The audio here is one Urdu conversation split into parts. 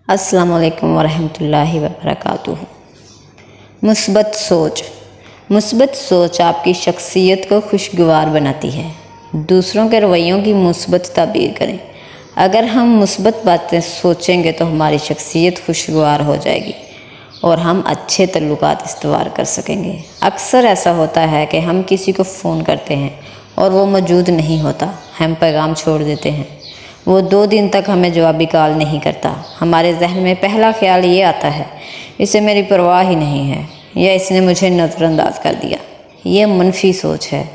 السلام علیکم ورحمۃ اللہ وبرکاتہ۔ مثبت سوچ آپ کی شخصیت کو خوشگوار بناتی ہے۔ دوسروں کے رویوں کی مثبت تعبیر کریں۔ اگر ہم مثبت باتیں سوچیں گے تو ہماری شخصیت خوشگوار ہو جائے گی اور ہم اچھے تعلقات استوار کر سکیں گے۔ اکثر ایسا ہوتا ہے کہ ہم کسی کو فون کرتے ہیں اور وہ موجود نہیں ہوتا، ہم پیغام چھوڑ دیتے ہیں، وہ 2 دن تک ہمیں جوابی کال نہیں کرتا۔ ہمارے ذہن میں پہلا خیال یہ آتا ہے، اسے میری پرواہ ہی نہیں ہے، یا اس نے مجھے نظر انداز کر دیا۔ یہ منفی سوچ ہے۔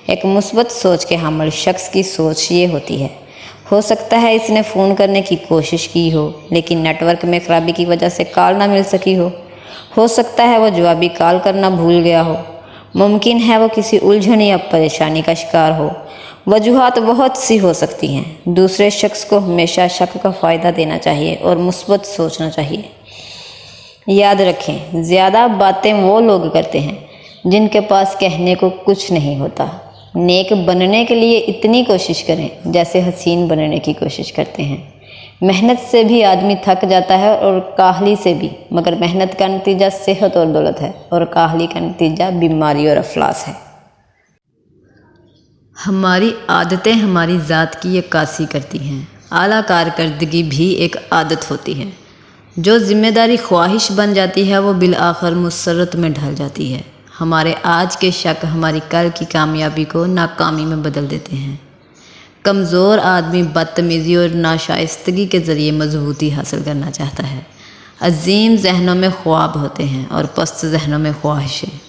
ایک مثبت سوچ کے حامل شخص کی سوچ یہ ہوتی ہے، ہو سکتا ہے اس نے فون کرنے کی کوشش کی ہو لیکن نیٹ ورک میں خرابی کی وجہ سے کال نہ مل سکی ہو سکتا ہے وہ جوابی کال کرنا بھول گیا ہو، ممکن ہے وہ کسی الجھن یا پریشانی کا شکار ہو۔ وجوہات بہت سی ہو سکتی ہیں۔ دوسرے شخص کو ہمیشہ شک کا فائدہ دینا چاہیے اور مثبت سوچنا چاہیے۔ یاد رکھیں، زیادہ باتیں وہ لوگ کرتے ہیں جن کے پاس کہنے کو کچھ نہیں ہوتا۔ نیک بننے کے لیے اتنی کوشش کریں جیسے حسین بننے کی کوشش کرتے ہیں۔ محنت سے بھی آدمی تھک جاتا ہے اور کاہلی سے بھی، مگر محنت کا نتیجہ صحت اور دولت ہے اور کاہلی کا نتیجہ بیماری اور افلاس ہے۔ ہماری عادتیں ہماری ذات کی عکاسی کرتی ہیں۔ اعلیٰ کارکردگی بھی ایک عادت ہوتی ہے۔ جو ذمہ داری خواہش بن جاتی ہے وہ بالآخر مسرت میں ڈھل جاتی ہے۔ ہمارے آج کے شک ہماری کل کی کامیابی کو ناکامی میں بدل دیتے ہیں۔ کمزور آدمی بدتمیزی اور ناشائستگی کے ذریعے مضبوطی حاصل کرنا چاہتا ہے۔ عظیم ذہنوں میں خواب ہوتے ہیں اور پست ذہنوں میں خواہشیں۔